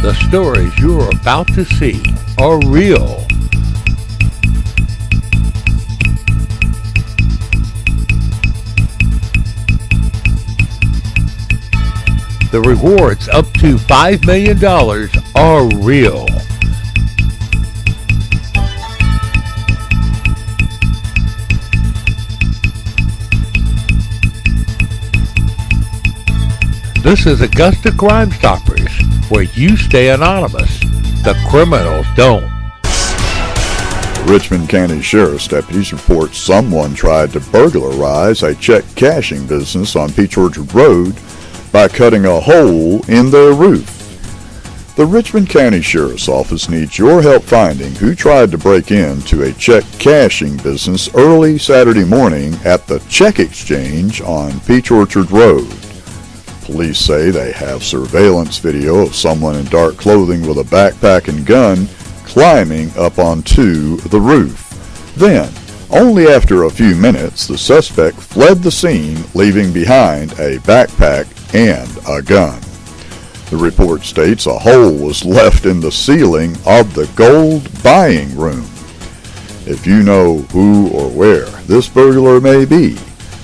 The stories you're about to see are real. The rewards up to $5 million are real. This is Augusta Crime Stoppers, where you stay anonymous. The criminals don't. The Richmond County Sheriff's deputies report someone tried to burglarize a check cashing business on Peach Orchard Road by cutting a hole in their roof. The Richmond County Sheriff's Office needs your help finding who tried to break into a check cashing business early Saturday morning at the Check Exchange on Peach Orchard Road. Police say they have surveillance video of someone in dark clothing with a backpack and gun climbing up onto the roof. Then, only after a few minutes, the suspect fled the scene, leaving behind a backpack and a gun. The report states a hole was left in the ceiling of the gold buying room. If you know who or where this burglar may be,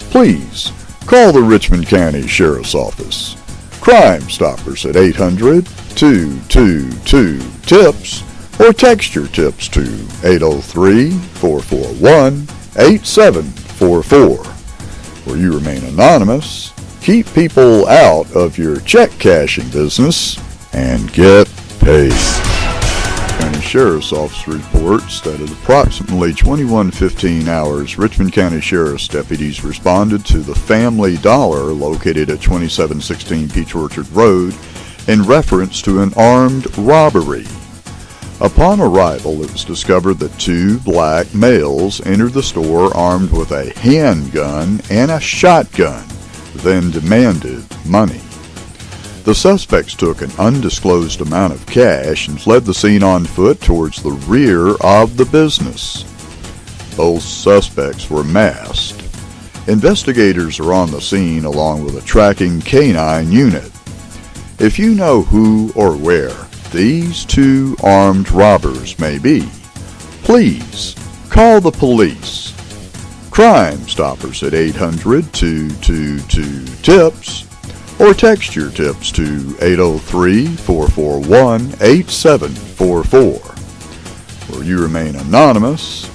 please call the Richmond County Sheriff's Office. Crime Stoppers at 800-222-TIPS or text your tips to 803-441-8744. Where you remain anonymous, keep people out of your check cashing business, and get paid. County Sheriff's Office reports that at approximately 21:15 hours, Richmond County Sheriff's deputies responded to the Family Dollar located at 2716 Peach Orchard Road in reference to an armed robbery. Upon arrival, it was discovered that two black males entered the store armed with a handgun and a shotgun, then demanded money. The suspects took an undisclosed amount of cash and fled the scene on foot towards the rear of the business. Both suspects were masked. Investigators are on the scene along with a tracking canine unit. If you know who or where these two armed robbers may be, please call the police. Crime Stoppers at 800-222-TIPS or text your tips to 803-441-8744. Where you remain anonymous,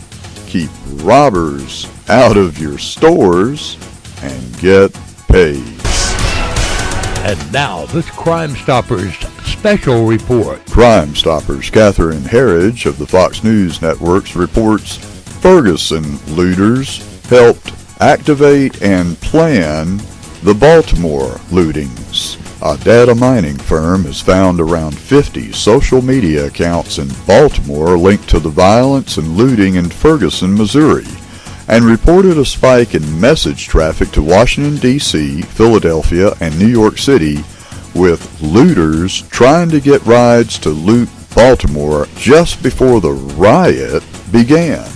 keep robbers out of your stores, and get paid. And now, this Crime Stoppers special report. Crime Stoppers Catherine Herridge of the Fox News Networks reports Ferguson looters helped activate and plan the Baltimore lootings. A data mining firm has found around 50 social media accounts in Baltimore linked to the violence and looting in Ferguson, Missouri, and reported a spike in message traffic to Washington, D.C., Philadelphia, and New York City, with looters trying to get rides to loot Baltimore just before the riot began.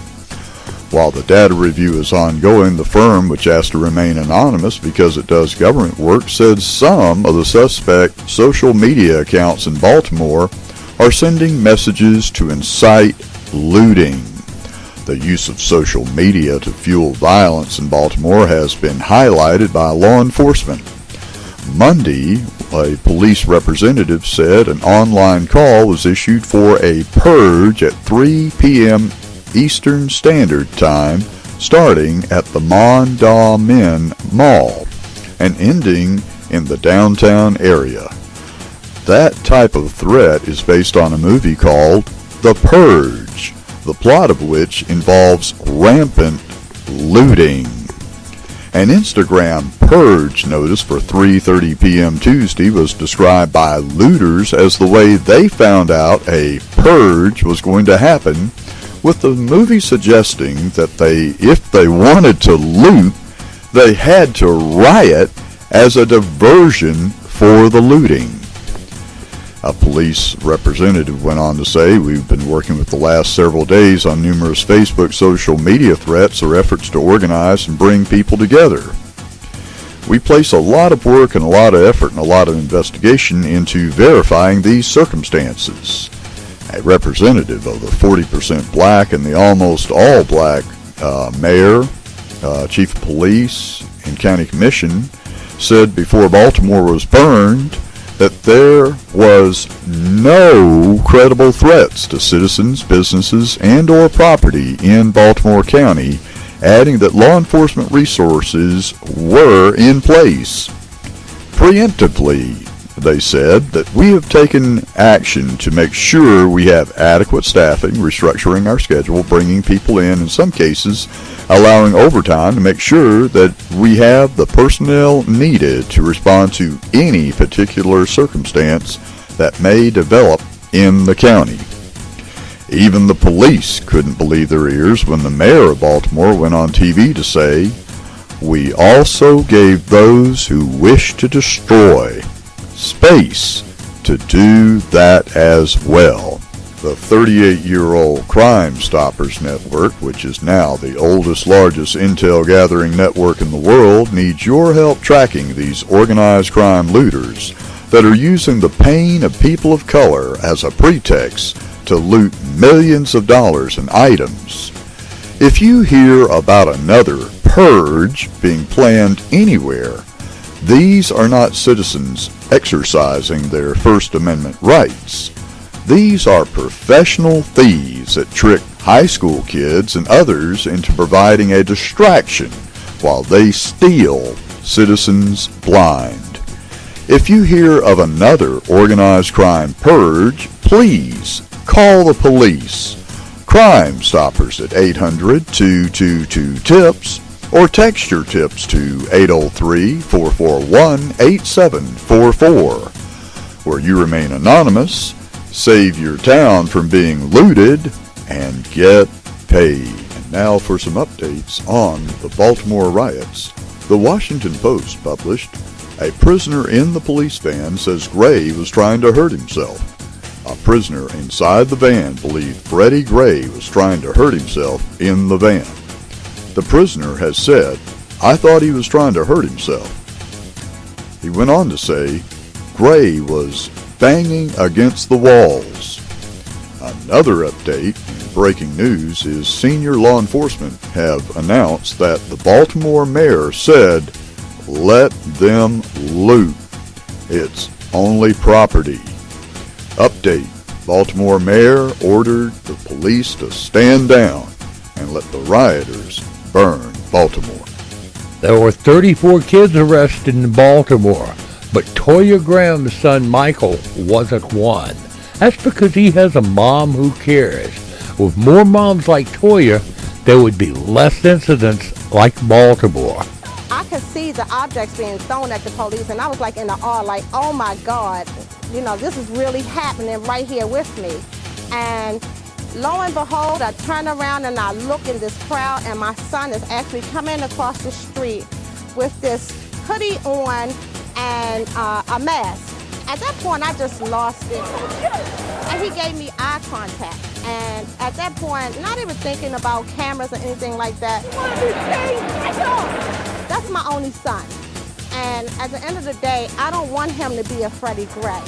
While the data review is ongoing, the firm, which asked to remain anonymous because it does government work, said some of the suspect social media accounts in Baltimore are sending messages to incite looting. The use of social media to fuel violence in Baltimore has been highlighted by law enforcement. Monday, a police representative said an online call was issued for a purge at 3 p.m. Eastern Standard Time, starting at the Mondawmin Mall and ending in the downtown area. That type of threat is based on a movie called The Purge, the plot of which involves rampant looting. An Instagram purge notice for 3:30 p.m. Tuesday was described by looters as the way they found out a purge was going to happen, with the movie suggesting that if they wanted to loot, they had to riot as a diversion for the looting. A police representative went on to say, "We've been working with the last several days on numerous Facebook social media threats or efforts to organize and bring people together. We place a lot of work and a lot of effort and a lot of investigation into verifying these circumstances. A representative of the 40% black and the almost all black mayor, chief of police, and county commission said before Baltimore was burned that there was no credible threats to citizens, businesses, and or property in Baltimore County, adding that law enforcement resources were in place. Preemptively, they said that we have taken action to make sure we have adequate staffing, restructuring our schedule, bringing people in some cases, allowing overtime to make sure that we have the personnel needed to respond to any particular circumstance that may develop in the county. Even the police couldn't believe their ears when the mayor of Baltimore went on TV to say, "We also gave those who wish to destroy space to do that as well." The 38-year-old Crime Stoppers network, which is now the oldest, largest intel gathering network in the world, needs your help tracking these organized crime looters that are using the pain of people of color as a pretext to loot millions of dollars in items. If you hear about another purge being planned anywhere, these are not citizens exercising their First Amendment rights. These are professional thieves that trick high school kids and others into providing a distraction while they steal citizens blind. If you hear of another organized crime purge, please call the police. Crime Stoppers at 800-222-TIPS or text your tips to 803-441-8744. Where you remain anonymous, save your town from being looted, and get paid. And now for some updates on the Baltimore riots. The Washington Post published, "A prisoner in the police van says Gray was trying to hurt himself." A prisoner inside the van believed Freddie Gray was trying to hurt himself in the van. The prisoner has said, "I thought he was trying to hurt himself." He went on to say, Gray was banging against the walls. Another update in breaking news is senior law enforcement have announced that the Baltimore mayor said, "Let them loot. It's only property." Update: Baltimore mayor ordered the police to stand down and let the rioters burn Baltimore. There were 34 kids arrested in Baltimore, but Toya Graham's son Michael wasn't one. That's because he has a mom who cares. With more moms like Toya, there would be less incidents like Baltimore. I could see the objects being thrown at the police, and I was like in the awe, like, oh my God, you know, this is really happening right here with me. And lo and behold, I turn around and I look in this crowd, and my son is actually coming across the street with this hoodie on and a mask. At that point, I just lost it. And he gave me eye contact. And at that point, not even thinking about cameras or anything like that, that's my only son. And at the end of the day, I don't want him to be a Freddie Gray.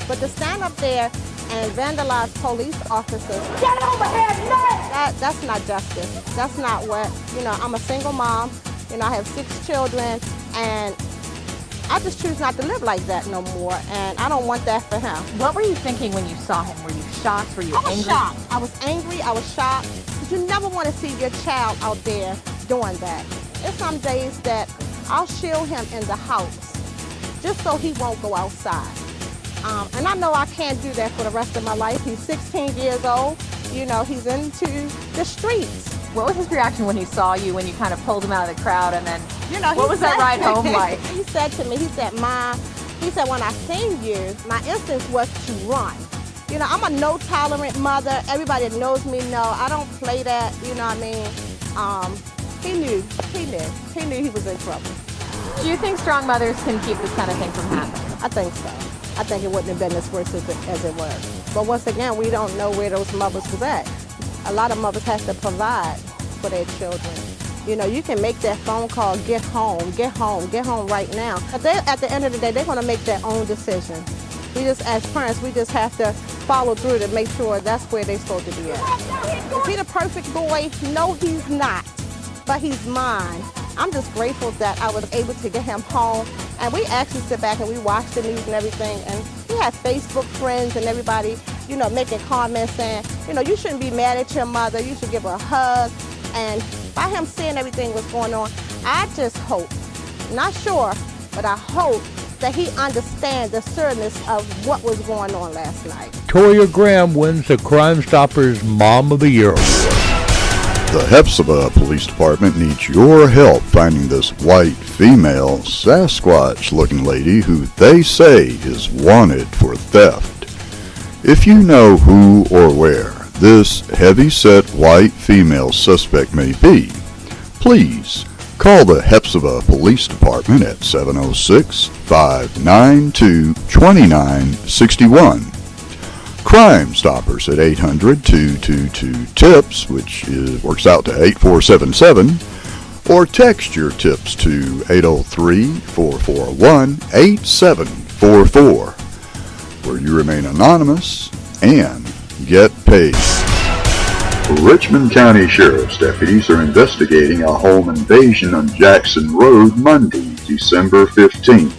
But to stand up there and vandalize police officers, get over here, that's not justice. That's not what, you know, I'm a single mom. You know, I have 6 children, and I just choose not to live like that no more, and I don't want that for him. What were you thinking when you saw him? Were you shocked? Were you angry? I was shocked. I was angry. I was shocked. Because you never want to see your child out there doing that. There's some days that I'll shield him in the house just so he won't go outside. And I know I can't do that for the rest of my life. He's 16 years old. You know, he's into the streets. What was his reaction when he saw you, when you kind of pulled him out of the crowd, and then, you know, what was that ride home like? He said to me, he said, "Mom," he said, "when I seen you, my instinct was to run." You know, I'm a no-tolerant mother. Everybody that knows me know I don't play that, you know what I mean? He knew he was in trouble. Do you think strong mothers can keep this kind of thing from happening? I think so. I think it wouldn't have been as worse as it was. But once again, we don't know where those mothers was at. A lot of mothers have to provide for their children. You know, you can make that phone call, get home right now. But at the end of the day, they're going to make their own decision. We just, as parents, we just have to follow through to make sure that's where they're supposed to be at. Is he the perfect boy? No, he's not, but he's mine. I'm just grateful that I was able to get him home. And we actually sit back and we watch the news and everything. And he had Facebook friends and everybody, you know, making comments saying, you know, you shouldn't be mad at your mother. You should give her a hug. And by him seeing everything was going on, I just hope, not sure, but I hope that he understands the seriousness of what was going on last night. Toya Graham wins the Crime Stoppers Mom of the Year Award. The Hephzibah Police Department needs your help finding this white female Sasquatch-looking lady who they say is wanted for theft. If you know who or where this heavy-set white female suspect may be, please call the Hephzibah Police Department at 706-592-2961. Crime Stoppers at 800-222-TIPS, which works out to 8477, or text your tips to 803-441-8744, where you remain anonymous and get paid. Richmond County Sheriff's deputies are investigating a home invasion on Jackson Road Monday, December 15th.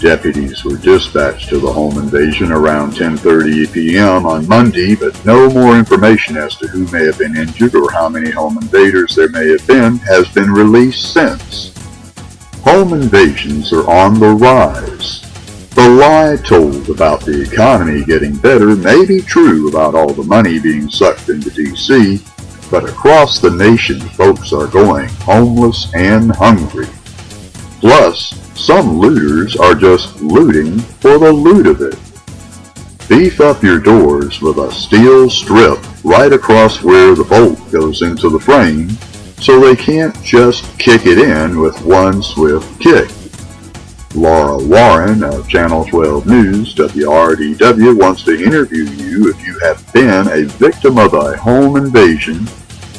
Deputies were dispatched to the home invasion around 10:30 p.m. on Monday, but no more information as to who may have been injured or how many home invaders there may have been has been released since. Home invasions are on the rise. The lie told about the economy getting better may be true about all the money being sucked into D.C., but across the nation folks are going homeless and hungry. Plus, some looters are just looting for the loot of it. Beef up your doors with a steel strip right across where the bolt goes into the frame so they can't just kick it in with one swift kick. Laura Warren of Channel 12 News, WRDW, wants to interview you if you have been a victim of a home invasion,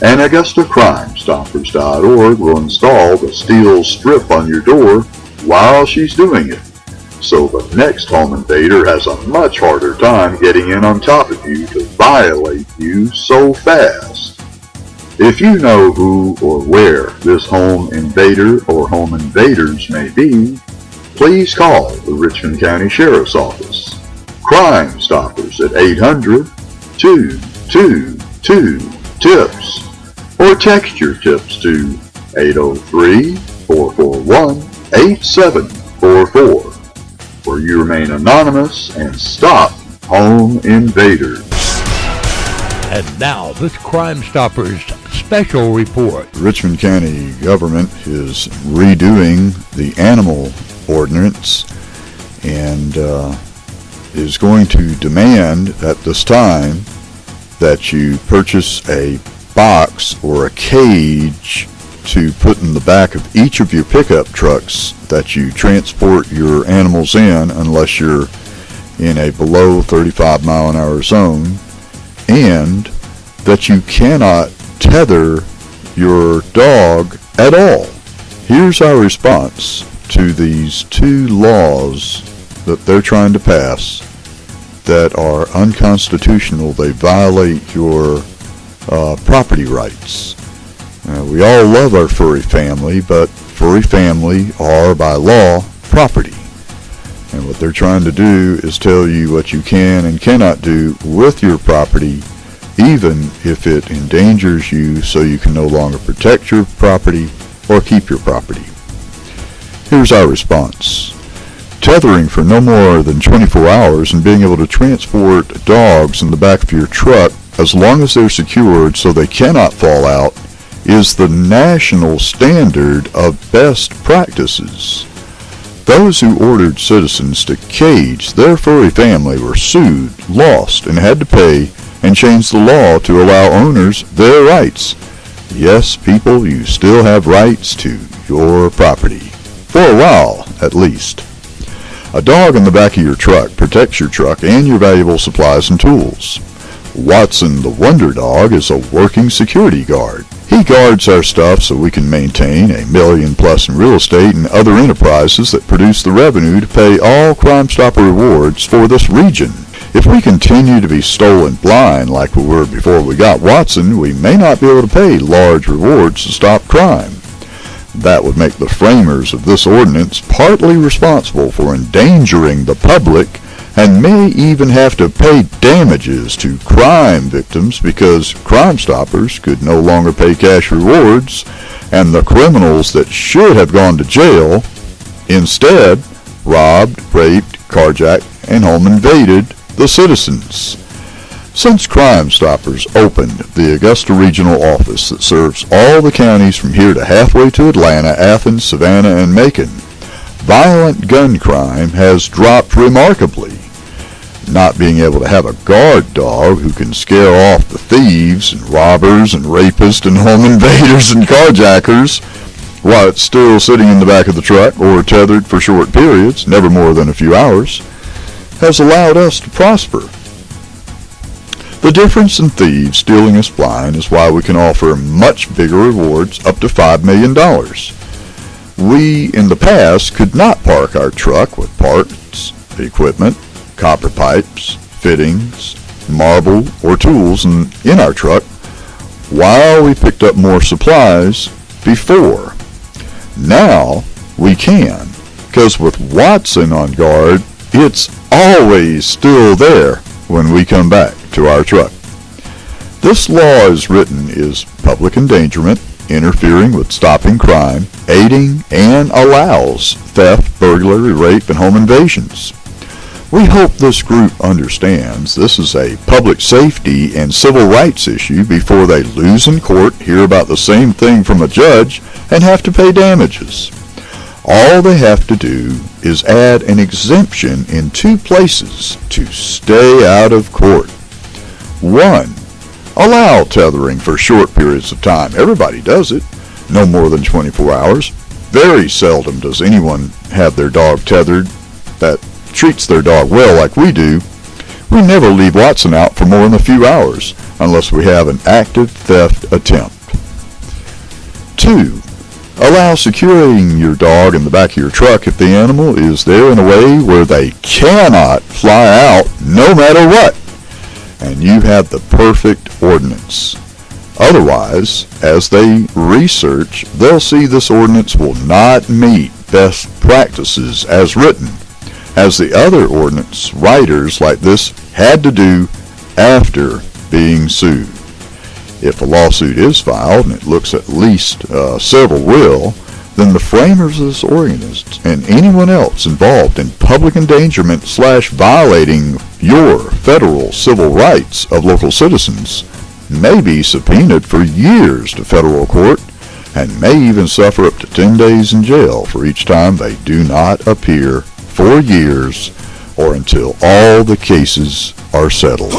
and AugustaCrimeStoppers.org will install the steel strip on your door while she's doing it, so the next home invader has a much harder time getting in on top of you to violate you so fast. If you know who or where this home invader or home invaders may be, please call the Richmond County Sheriff's Office. Crime Stoppers at 800-222-TIPS, or text your tips to 803-441-8744, where you remain anonymous and stop home invaders. And now, this Crime Stoppers special report. Richmond County government is redoing the animal ordinance and is going to demand at this time that you purchase a box or a cage to put in the back of each of your pickup trucks that you transport your animals in, unless you're in a below 35 mile an hour zone, and that you cannot tether your dog at all. Here's our response to these two laws that they're trying to pass that are unconstitutional. They violate your property rights. We all love our furry family, but furry family are, by law, property. And what they're trying to do is tell you what you can and cannot do with your property, even if it endangers you, so you can no longer protect your property or keep your property. Here's our response. Tethering for no more than 24 hours and being able to transport dogs in the back of your truck as long as they're secured so they cannot fall out is the national standard of best practices. Those who ordered citizens to cage their furry family were sued, lost, and had to pay and change the law to allow owners their rights. Yes, people, you still have rights to your property. For a while, at least. A dog in the back of your truck protects your truck and your valuable supplies and tools. Watson the Wonder Dog is a working security guard. He guards our stuff so we can maintain $1 million plus in real estate and other enterprises that produce the revenue to pay all Crime Stopper rewards for this region. If we continue to be stolen blind like we were before we got Watson, we may not be able to pay large rewards to stop crime. That would make the framers of this ordinance partly responsible for endangering the public and may even have to pay damages to crime victims because Crime Stoppers could no longer pay cash rewards and the criminals that should have gone to jail instead robbed, raped, carjacked, and home invaded the citizens. Since Crime Stoppers opened the Augusta Regional Office that serves all the counties from here to halfway to Atlanta, Athens, Savannah, and Macon, violent gun crime has dropped remarkably. Not being able to have a guard dog who can scare off the thieves and robbers and rapists and home invaders and carjackers while it's still sitting in the back of the truck or tethered for short periods, never more than a few hours, has allowed us to prosper. The difference in thieves stealing us blind is why we can offer much bigger rewards up to $5 million. We, in the past, could not park our truck with parts, equipment, copper pipes, fittings, marble, or tools in our truck while we picked up more supplies before. Now we can, because with Watson on guard, it's always still there when we come back to our truck. This law as written is public endangerment, interfering with stopping crime, aiding, and allows theft, burglary, rape, and home invasions. We hope this group understands this is a public safety and civil rights issue before they lose in court, hear about the same thing from a judge, and have to pay damages. All they have to do is add an exemption in 2 places to stay out of court. 1. Allow tethering for short periods of time. Everybody does it. No more than 24 hours. Very seldom does anyone have their dog tethered that treats their dog well like we do. We never leave Watson out for more than a few hours unless we have an active theft attempt. 2. Allow securing your dog in the back of your truck if the animal is there in a way where they cannot fly out no matter what, and you have the perfect ordinance. Otherwise, as they research, they'll see this ordinance will not meet best practices as written, as the other ordinance writers like this had to do after being sued. If a lawsuit is filed, and it looks at least several will, then the framers of this ordinance and anyone else involved in public endangerment / violating your federal civil rights of local citizens may be subpoenaed for years to federal court and may even suffer up to 10 days in jail for each time they do not appear for years or until all the cases are settled.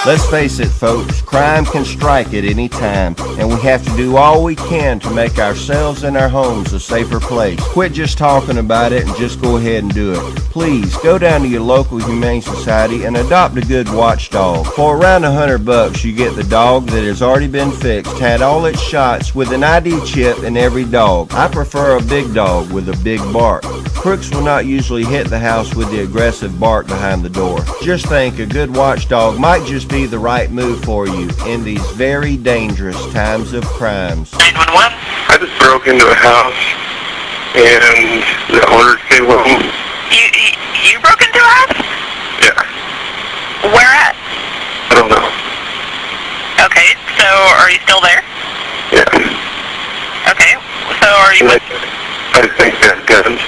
Let's face it, folks, crime can strike at any time, and we have to do all we can to make ourselves and our homes a safer place. Quit just talking about it and just go ahead and do it. Please, go down to your local humane society and adopt a good watchdog. For around $100, you get the dog that has already been fixed, had all its shots, with an ID chip in every dog. I prefer a big dog with a big bark. Crooks will not usually hit the house with the aggressive bark behind the door. Just think, a good watchdog might just be the right move for you in these very dangerous times of crimes. 911. I just broke into a house and the owner came home. You broke into a house? Yeah. Where at? I don't know. Okay, so are you still there? Yeah. Okay, so are you... I think they're guns.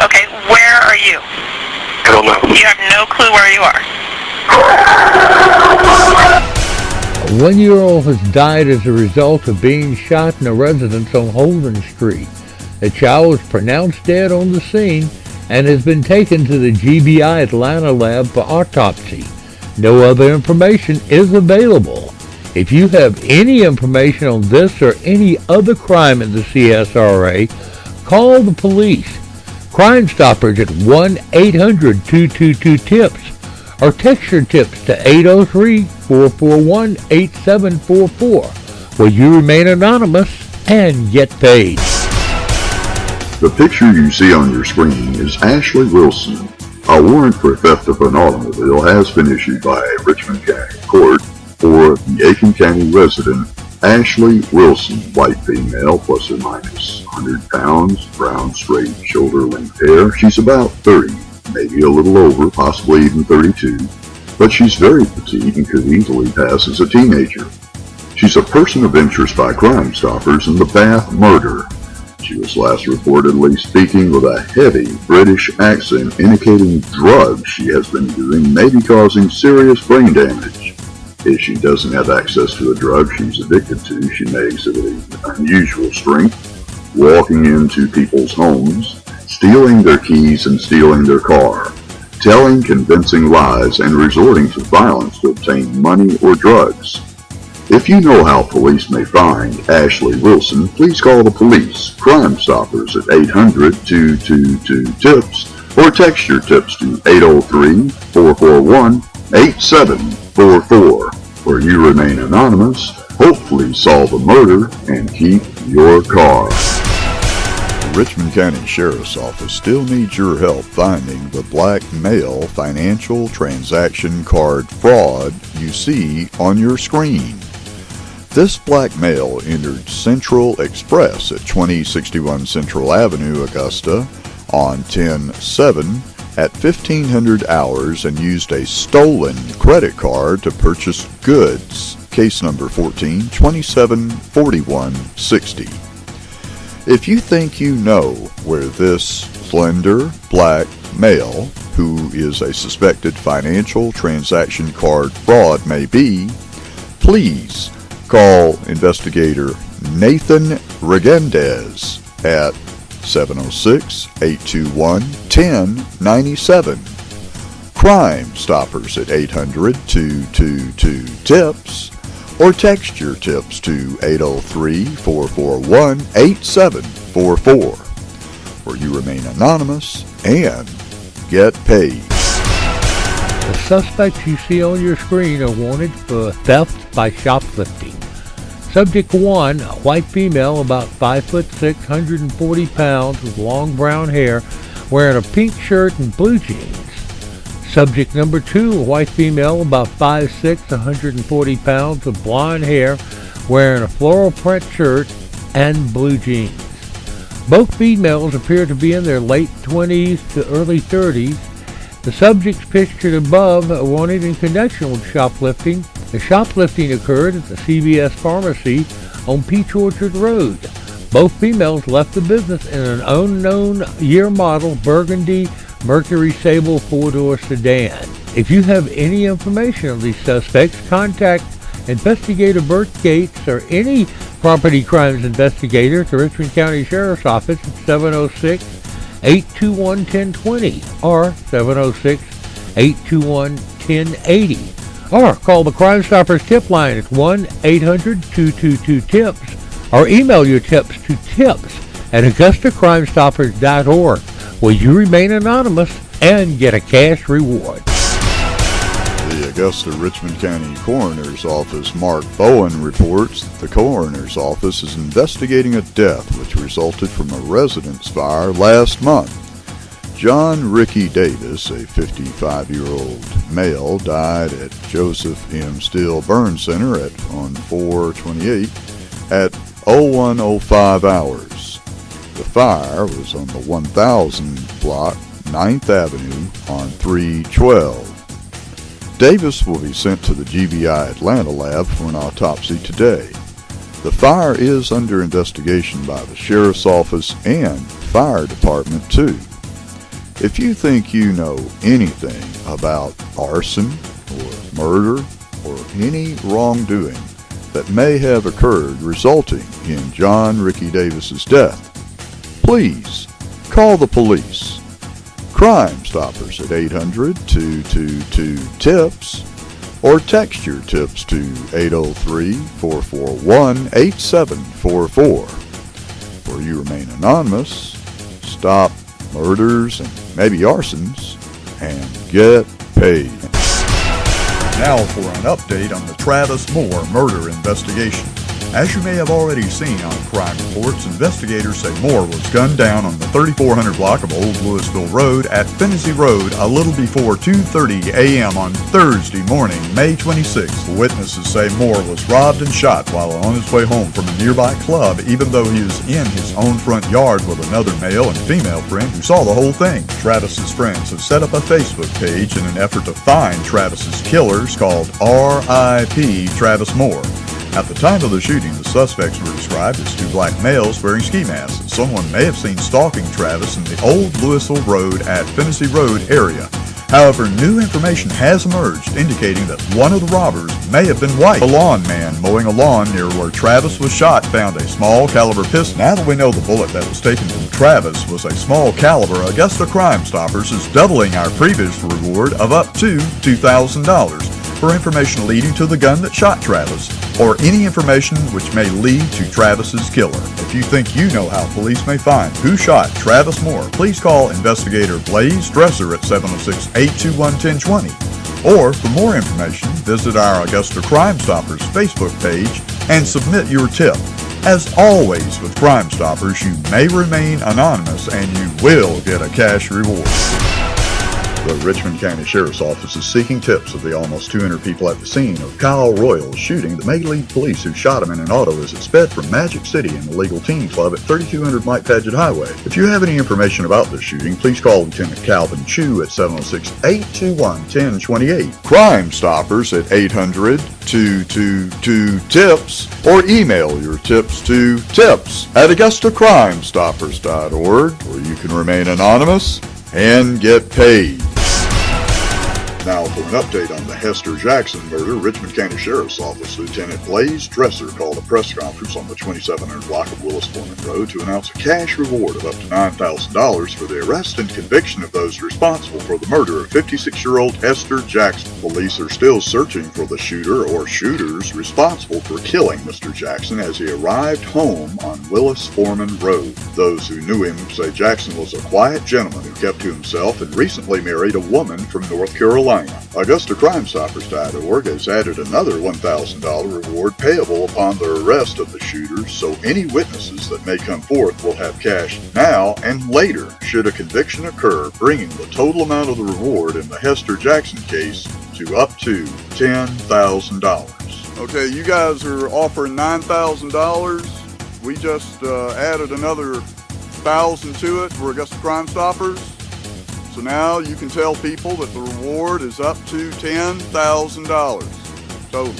Okay, where are you? I don't know. You have no clue where you are. A 1-year-old has died as a result of being shot in a residence on Holden Street. The child was pronounced dead on the scene and has been taken to the GBI Atlanta lab for autopsy. No other information is available. If you have any information on this or any other crime in the CSRA, call the police. Crime Stoppers at 1-800-222-TIPS or text your tips to 803-441-8744. Will you remain anonymous and get paid? The picture you see on your screen is Ashley Wilson. A warrant for theft of an automobile has been issued by a Richmond County court for the Aiken County resident Ashley Wilson, white female, plus or minus 100 pounds, brown, straight, shoulder-length hair. She's about 30, maybe a little over, possibly even 32, but she's very petite and could easily pass as a teenager. She's a person of interest by Crime Stoppers in the Bath murder. She was last reportedly speaking with a heavy British accent indicating drugs she has been doing may be causing serious brain damage. If she doesn't have access to a drug she's addicted to, she may exhibit unusual strength, walking into people's homes, stealing their keys and stealing their car, telling convincing lies, and resorting to violence to obtain money or drugs. If you know how police may find Ashley Wilson, please call the police, Crime Stoppers, at 800-222-TIPS, or text your tips to 803-441-8744, where you remain anonymous, hopefully solve a murder, and keep your car. The Richmond County Sheriff's Office still needs your help finding the black male financial transaction card fraud you see on your screen. This black male entered Central Express at 2061 Central Avenue, Augusta, on 10/7 at 1500 hours and used a stolen credit card to purchase goods. Case number 14-274160. If you think you know where this slender black male, who is a suspected financial transaction card fraud, may be, please call investigator Nathan Regendez at 706-821-1097. Crime Stoppers at 800-222-TIPS, or text your tips to 803-441-8744, where you remain anonymous and get paid. The suspects you see on your screen are wanted for theft by shoplifting. Subject 1, a white female about 5'6", 140 pounds, with long brown hair, wearing a pink shirt and blue jeans. Subject number 2, a white female about 5'6", 140 pounds, with blonde hair, wearing a floral print shirt and blue jeans. Both females appear to be in their late 20s to early 30s. The subjects pictured above are wanted in connection with shoplifting. The shoplifting occurred at the CVS Pharmacy on Peach Orchard Road. Both females left the business in an unknown year model burgundy Mercury Sable 4-door sedan. If you have any information on these suspects, contact Investigator Bert Gates or any property crimes investigator at the Richmond County Sheriff's Office at 706-821-1020 or 706-821-1080. Or call the Crime Stoppers tip line at 1-800-222-TIPS or email your tips to tips@AugustaCrimeStoppers.org, where you remain anonymous and get a cash reward. The Augusta Richmond County Coroner's Office Mark Bowen reports that the Coroner's Office is investigating a death which resulted from a residence fire last month. John Ricky Davis, a 55-year-old male, died at Joseph M. Steele Burn Center on 4/28 at 01:05 hours. The fire was on the 1000 block, 9th Avenue on 3/12. Davis will be sent to the GBI Atlanta lab for an autopsy today. The fire is under investigation by the Sheriff's Office and Fire Department too. If you think you know anything about arson or murder or any wrongdoing that may have occurred resulting in John Ricky Davis's death, please call the police. Crime Stoppers at 800-222-TIPS or text your tips to 803-441-8744. Where you remain anonymous, stop murders and maybe arsons, and get paid. Now for an update on the Travis Moore murder investigation. As you may have already seen on crime reports, investigators say Moore was gunned down on the 3400 block of Old Louisville Road at Finney Road a little before 2:30 a.m. on Thursday morning, May 26th. Witnesses say Moore was robbed and shot while on his way home from a nearby club, even though he was in his own front yard with another male and female friend who saw the whole thing. Travis's friends have set up a Facebook page in an effort to find Travis's killers called R.I.P. Travis Moore. At the time of the shooting, the suspects were described as two black males wearing ski masks, and someone may have seen stalking Travis in the Old Louisville Road at Finney Road area. However, new information has emerged indicating that one of the robbers may have been white. A lawn man mowing a lawn near where Travis was shot found a small caliber pistol. Now that we know the bullet that was taken from Travis was a small caliber, Augusta Crime Stoppers is doubling our previous reward of up to $2,000 for information leading to the gun that shot Travis, or any information which may lead to Travis's killer. If you think you know how police may find who shot Travis Moore, please call investigator Blaze Dresser at 706-821-1020. Or, for more information, visit our Augusta Crime Stoppers Facebook page and submit your tip. As always with Crime Stoppers, you may remain anonymous and you will get a cash reward. The Richmond County Sheriff's Office is seeking tips of the almost 200 people at the scene of Kyle Royal's shooting that may lead police who shot him in an auto as it sped from Magic City in the Legal Teen Club at 3200 Mike Paget Highway. If you have any information about this shooting, please call Lieutenant Calvin Chu at 706-821-1028. Crime Stoppers at 800-222-TIPS, or email your tips to tips@AugustaCrimeStoppers.org, where you can remain anonymous and get paid. Now for an update on the Hester Jackson murder, Richmond County Sheriff's Office Lieutenant Blaze Dresser called a press conference on the 2700 block of Willis Foreman Road to announce a cash reward of up to $9,000 for the arrest and conviction of those responsible for the murder of 56-year-old Hester Jackson. Police are still searching for the shooter or shooters responsible for killing Mr. Jackson as he arrived home on Willis Foreman Road. Those who knew him say Jackson was a quiet gentleman who kept to himself and recently married a woman from North Carolina. AugustaCrimeStoppers.org has added another $1,000 reward payable upon the arrest of the shooters, so any witnesses that may come forth will have cash now and later should a conviction occur, bringing the total amount of the reward in the Hester Jackson case to up to $10,000. Okay, you guys are offering $9,000. We just added another $1,000 to it for Augusta Crime Stoppers. So now you can tell people that the reward is up to $10,000 total.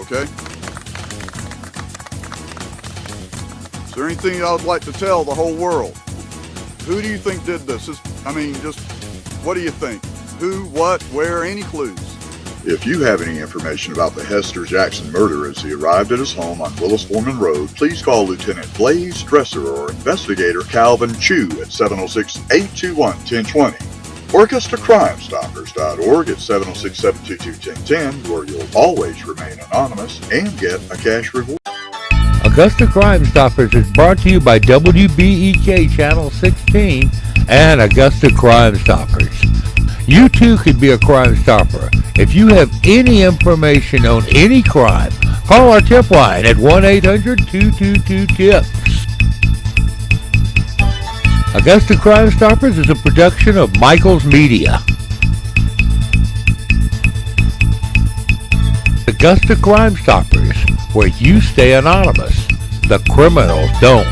Okay? Is there anything I would like to tell the whole world? Who do you think did this? Just what do you think? Who, what, where, any clues? If you have any information about the Hester Jackson murder as he arrived at his home on Willis Foreman Road, please call Lieutenant Blaze Dresser or investigator Calvin Chu at 706-821-1020. Or AugustaCrimeStoppers.org at 706-722-1010, where you'll always remain anonymous and get a cash reward. Augusta Crime Stoppers is brought to you by WBEK Channel 16 and Augusta Crime Stoppers. You too could be a Crime Stopper. If you have any information on any crime, call our tip line at 1-800-222-TIPS. Augusta Crime Stoppers is a production of Michael's Media. Augusta Crime Stoppers, where you stay anonymous. The criminals don't.